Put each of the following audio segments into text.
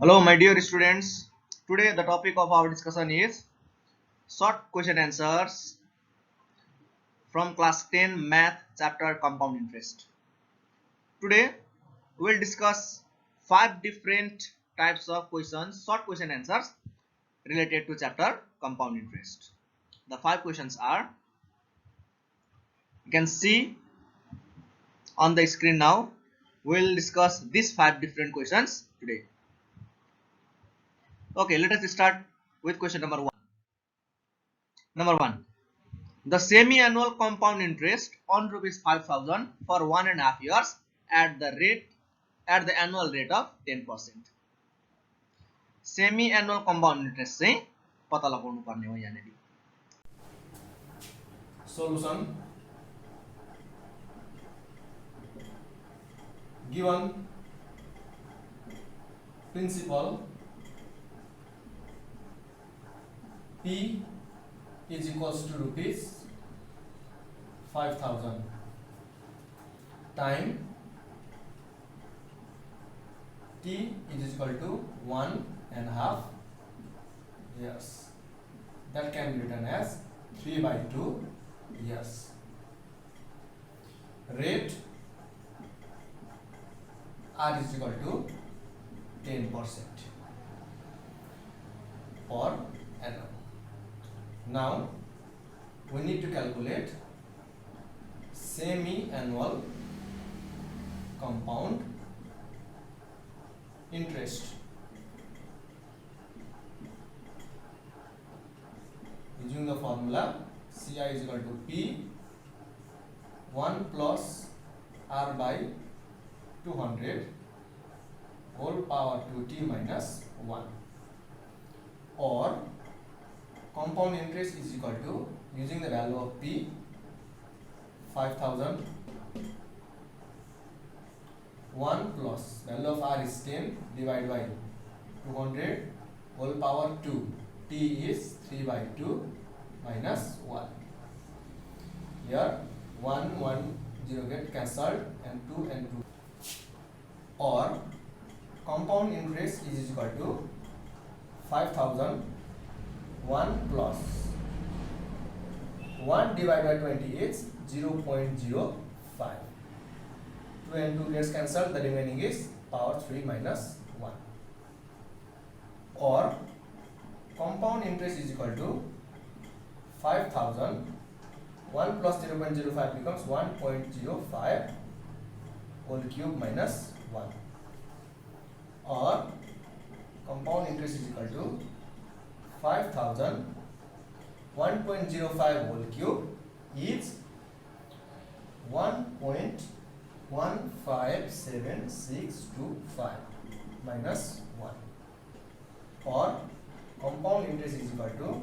Hello, my dear students. Today, the topic of our discussion is short question answers from class 10 math chapter compound interest. Today, we will discuss five different types of questions, short question answers related to chapter compound interest. The five questions are, you can see on the screen now. We will discuss these five different questions today. Okay, let us start with question number one. Number one. The semi-annual compound interest on rupees 5,000 for 1.5 years at the annual rate of 10%. Semi-annual compound interest चाहिँ पता लगाउनु पर्ने हो यहाँनेरि. Solution. Given principal P is equals to rupees 5,000 time T is equal to 1.5 years. That can be written as 3/2 years. Rate R is equal to 10% per annum. Now we need to calculate semi-annual compound interest. Using the formula Ci is equal to P 1 plus R by 200 whole power 2t minus 1, or compound interest is equal to, using the value of P 5,000, 1 plus value of R is 10 divided by 200 whole power 2, T is 3/2 minus 1. Here 1 0 get cancelled and 2 and 2, or compound interest is equal to 5,000, 1 plus 1 divided by 20 is 0.05. 2 and 2 gets cancelled, the remaining is power 3 minus 1. Or compound interest is equal to 5,000, 1 plus 0.05 becomes 1.05 whole cube minus 1. Or compound interest is equal to 5,000, 1.05 whole cube is 1.15765 minus 1. Or compound interest is equal to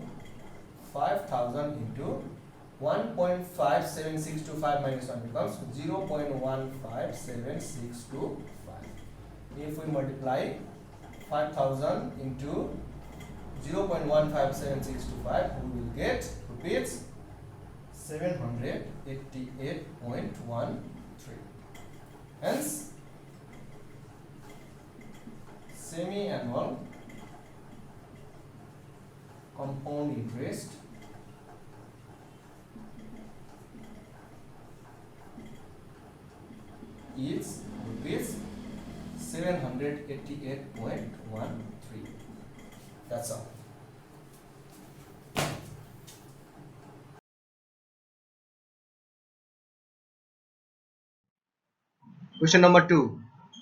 5,000 into 1.57625 minus 1 becomes 0.15765. If we multiply 5,000 into 0.15765, we will get rupees 788.13. Hence, semi-annual compound interest is rupees 788.13. That's all. Question number 2.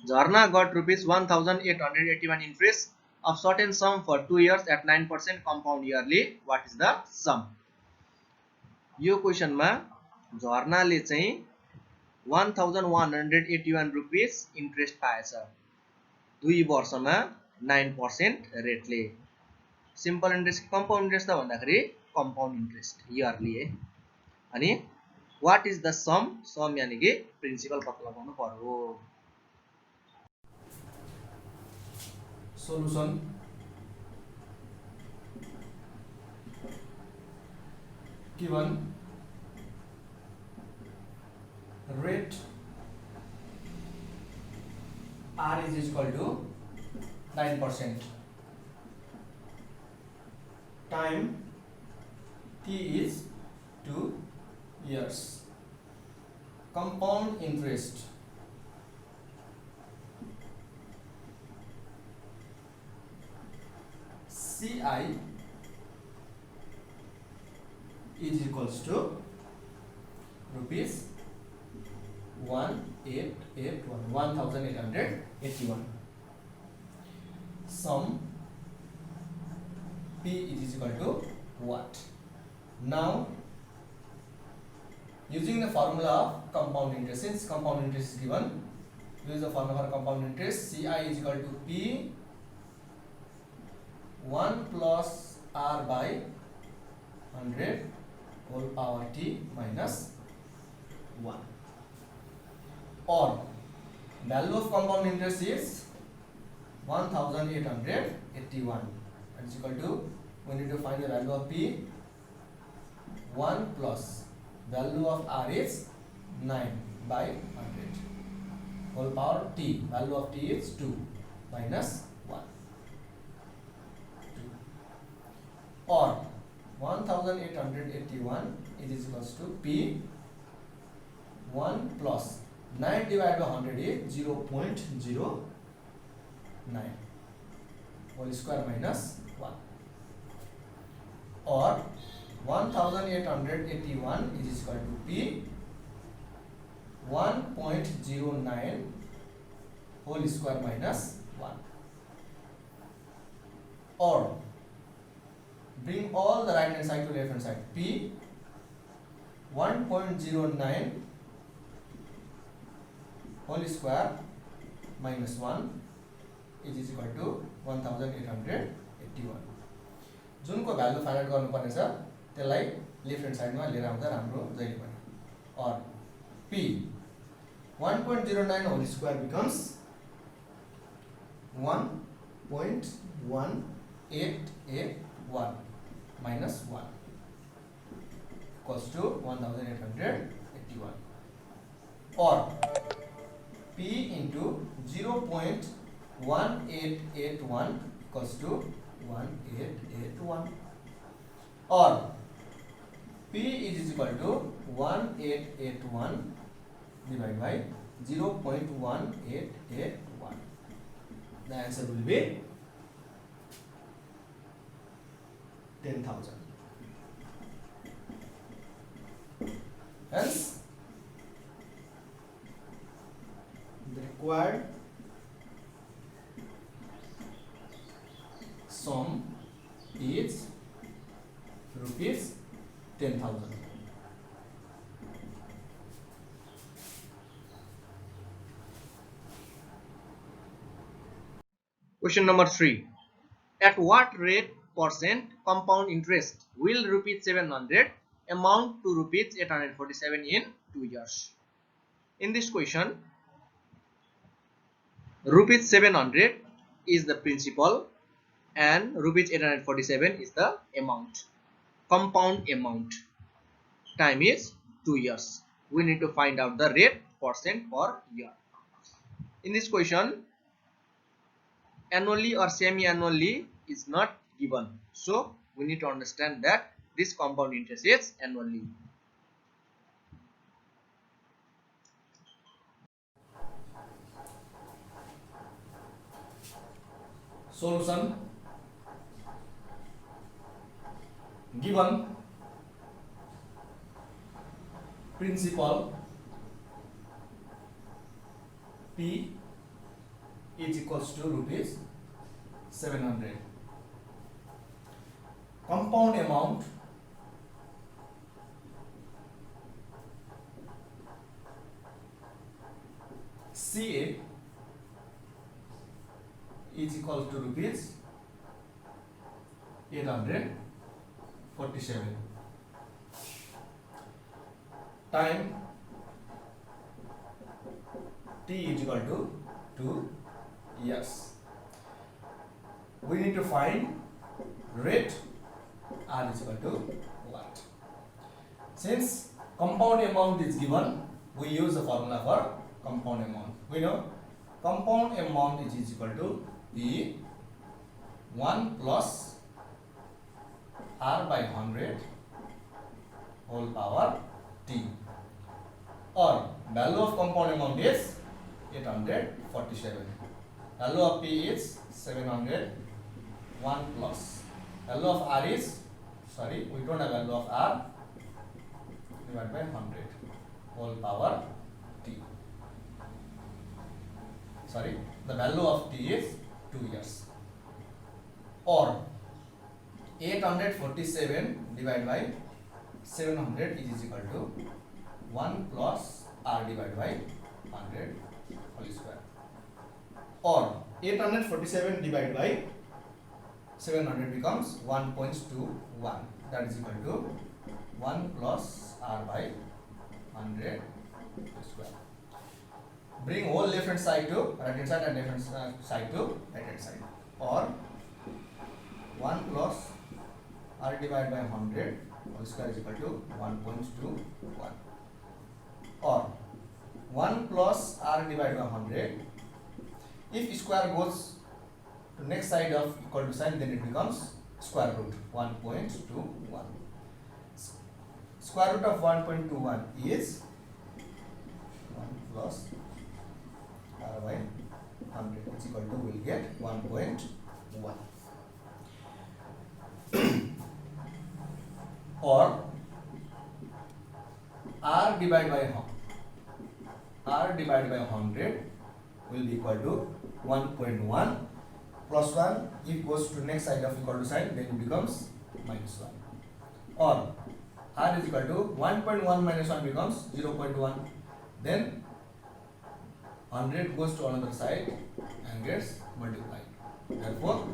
Jharna got rupees 1,881 interest of certain sum for 2 years at 9% compound yearly. What is the sum? यो क्वेशनमा झर्नाले चाहिँ 1,181 rupees interest पाएछ 2 वर्षमा 9% रेटले. Simple interest compound interest त भन्दाखेरि compound interest yearly है. अनि what is the सम? सम यानी कि principal पत्ता लगाउनु पर्यो. Solution. Given rate R is equal to 9%. Time T is 2 years. Compound interest CI is equals to rupees 1881. Sum P is equal to what? Now, using the formula of compound interest, since compound interest is given, use the formula for compound interest. CI is equal to P 1 plus R by 100 whole power T minus 1. Or value of compound interest is 1881. That is equal to, we need to find the value of P. 1 plus value of R is 9 by 100 whole power T. Value of T is 2 minus 1. 2. Or 1881 is equals to P 1 plus 9 divided by 100 is 0.09 whole square minus 1. Or 1881 is equal to P 1.09 whole square minus 1. Or bring all the right hand side to left hand side. P 1.09 whole square minus 1 is equal to 1881. जुनको value find out गर्नुपर्ने छ त्यसलाई left hand साइडमा लिएर आउँदा राम्रो जहिले पनि. और P 1.09 whole square becomes 1.1881 minus 1 equals to 1881. Or P into 0.1881 equals to 1881. Or P is equal to 1881 divided by 0.1881. The answer will be 10,000. Hence, the required sum is rupees 10,000. Question number 3. At what rate percent compound interest will rupees 700 amount to rupees 847 in 2 years? In this question, rupees 700 is the principal and rupees 847 is the amount, compound amount. Time is 2 years. We need to find out the rate percent per year. In this question, annually or semi-annually is not given, so we need to understand that this compound interest is annually. Solution. Given principal P is equals to rupees 700. Compound amount CA is equal to rupees 847. Time T is equal to 2 years. We need to find rate R is equal to what? Since compound amount is given, we use the formula for compound amount. We know compound amount is equal to P 1 plus r by 100 whole power t, or value of compound amount is 847. Value of p is 700. 1 plus value of r is, sorry, we don't have value of r, divided by 100 whole power t. Sorry, the value of t is 2 years. Or 847 divided by 700 is equal to 1 plus r divided by 100 whole square. Or 847 divided by 700 becomes 1.21, that is equal to 1 plus r by 100 square. Bring whole left hand side to right hand side and left hand side to right hand side. Or 1 plus r divided by 100 whole square is equal to 1.21. Or 1 plus r divided by 100, if square goes to next side of equal to sign, then it becomes square root 1.21. Square root of 1.21 is 1 plus r by 100 is equal to, we will get 1.1. Or r divided by 100 will be equal to 1.1 plus 1. If goes to next side of equal to sign, then it becomes minus 1. Or r is equal to 1.1 minus 1 becomes 0.1. Then 100 goes to another side and gets multiplied. Therefore,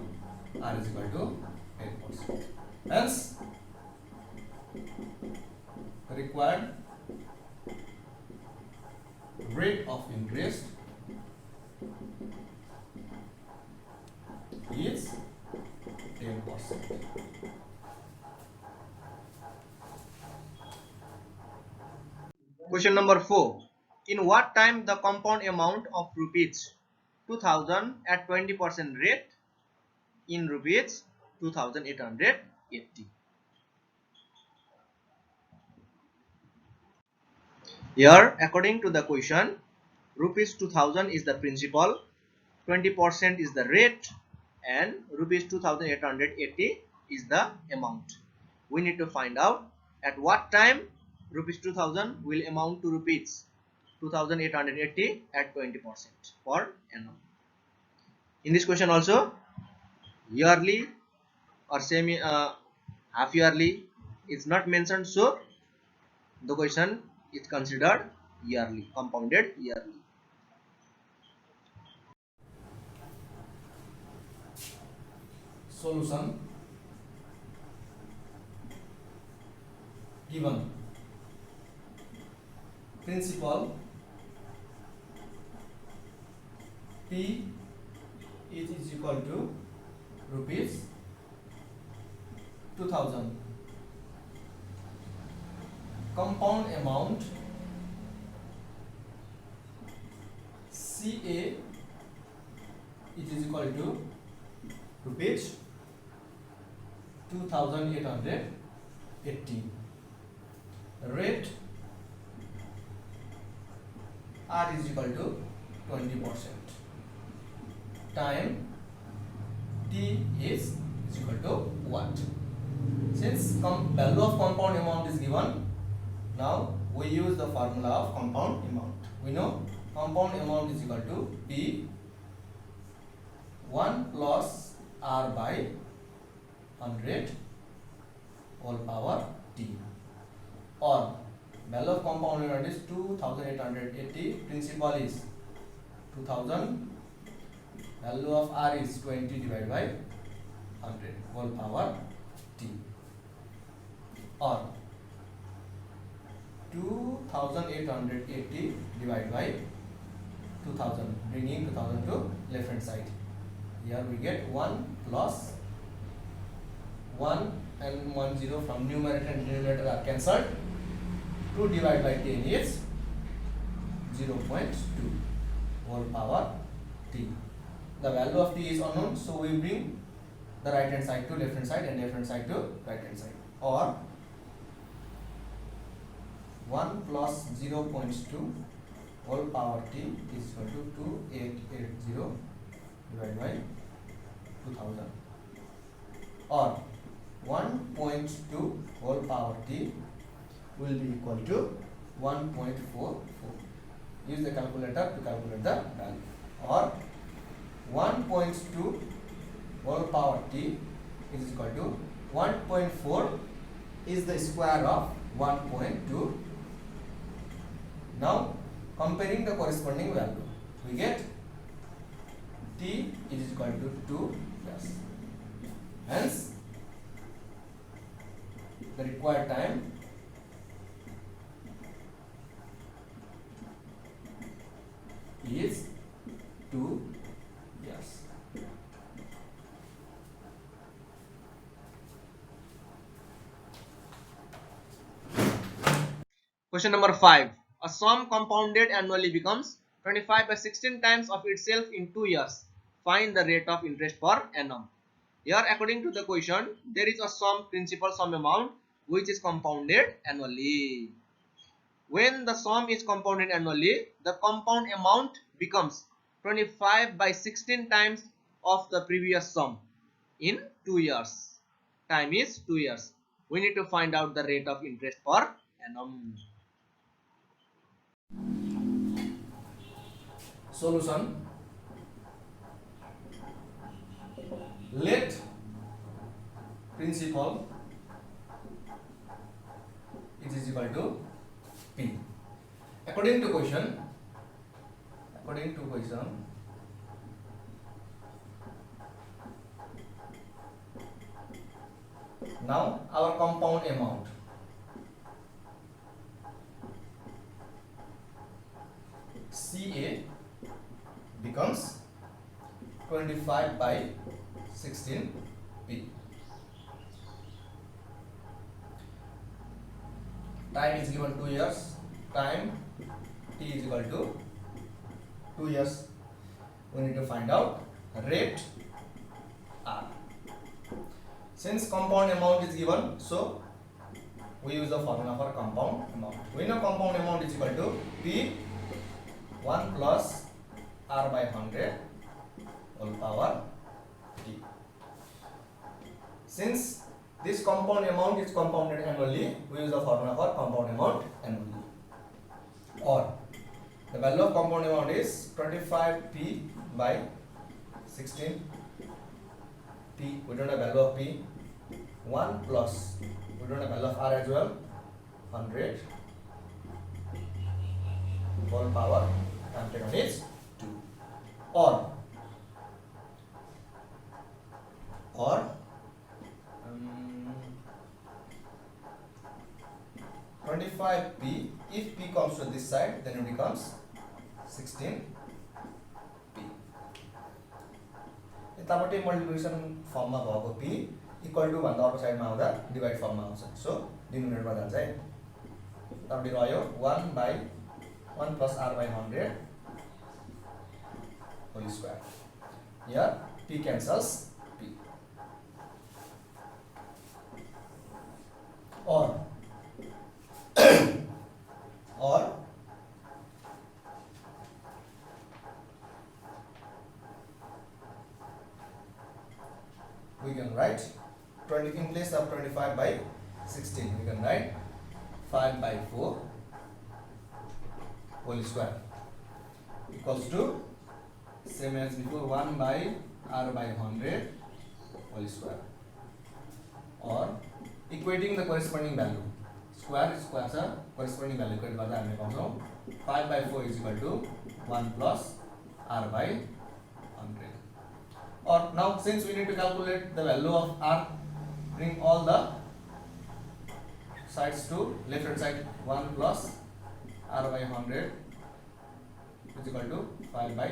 r is equal to 10%. Hence, required rate of interest is 10%. Question number 4. In what time the compound amount of rupees 2000 at 20% rate in rupees 2880? Here, according to the question, rupees 2000 is the principal, 20% is the rate, and rupees 2880 is the amount. We need to find out at what time rupees 2000 will amount to rupees 2880 at 20% per annum. In this question also, yearly or semi half yearly is not mentioned, so the question is considered yearly, compounded yearly. Solution. Given principal P is equal to rupees 2000. Compound amount CA it is equal to rupees 2880. Rate R is equal to 20%. Time T is equal to what? Since value of compound amount is given, now we use the formula of compound amount. We know compound amount is equal to P 1 plus R by 100 whole power T, or value of compound amount is 2880, principal is 2000, value of R is 20 divided by 100 whole power T, or 2880 divided by 2000, bringing 2000 to left hand side. Here we get 1 plus 1 and 1 0 from numerator and denominator are cancelled. 2 divided by 10 is 0.2 whole power T. The value of T is unknown, so we bring the right hand side to left hand side and left hand side to right hand side. Or 1 plus 0.2 whole power t is equal to 2880 divided by 2000. Or 1.2 whole power t will be equal to 1.44. Use the calculator to calculate the value. Or 1.2 whole power t is equal to 1.4 is the square of 1.2. Now comparing the corresponding value, we get t is equal to 2. Yes. Hence the required time is 2 years. Question number 5. A sum compounded annually becomes 25 by 16 times of itself in 2 years. Find the rate of interest per annum. Here, according to the question, there is a sum, principal sum amount, which is compounded annually. When the sum is compounded annually, the compound amount becomes 25 by 16 times of the previous sum in 2 years. Time is 2 years. We need to find out the rate of interest per annum. Solution. Let principal it is equal to P. According to question, now our compound amount CA becomes 25 by 16 P. Time is given 2 years. Time T is equal to 2 years. We need to find out rate R. Since compound amount is given, so we use the formula for compound amount. We know compound amount is equal to P 1 plus R by 100 whole power T. Since this compound amount is compounded annually, we use the formula for compound amount annually. Or the value of compound amount is 25P by 16 P. We don't have value of P. 1 plus, we don't have value of R as well, 100 whole power, and taken is 2. Or 25P, if P comes to this side, then it becomes 16P. यतापट्टि multiplication फर्ममा भएको P equal to भन्दा अर्को साइडमा आउँदा divide फर्ममा आउँछ. सो डिनोमिनेटरमा जान्छ है. यतापट्टि रह्यो 1 by 1 plus R by 100 whole square. Here P cancels P. Or we can write 20 in place of 25 by 16. We can write 5 by 4 whole square equals to same as before 1 by R by 100 whole square. Or equating the corresponding value. Square छ corresponding value equate गर्दा हामीले पाउँछौँ 5 by 4 is equal to 1 plus R by 100. Or now since we need to calculate the value of R, bring all the sides to left hand side. 1 plus R by 100 is equal to 5 by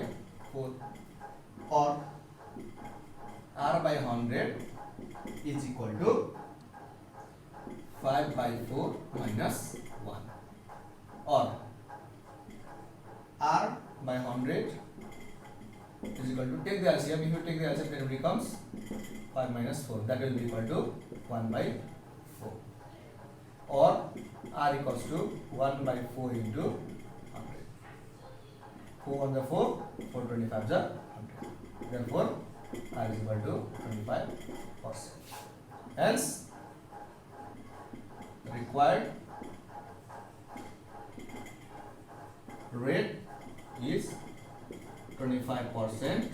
4. Or R by 100 is equal to 5 by 4 minus 1. Or R by 100 is equal to, take the LCM. If you take the LCM, then it becomes 5 minus 4, that will be equal to 1 by 4, or r equals to 1 by 4 into 100. 4 on the 4, 425 the 100. Therefore, r is equal to 25%. Hence, the required rate is 25%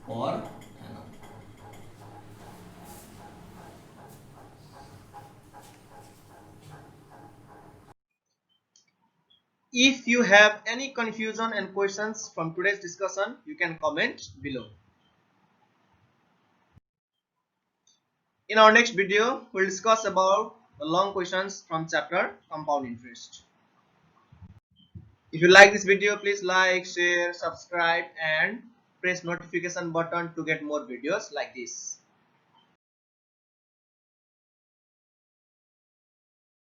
per annum. If you have any confusion and questions from today's discussion, you can comment below. In our next video, we'll discuss about the long questions from chapter Compound Interest. If you like this video, please like, share, subscribe and press notification button to get more videos like this.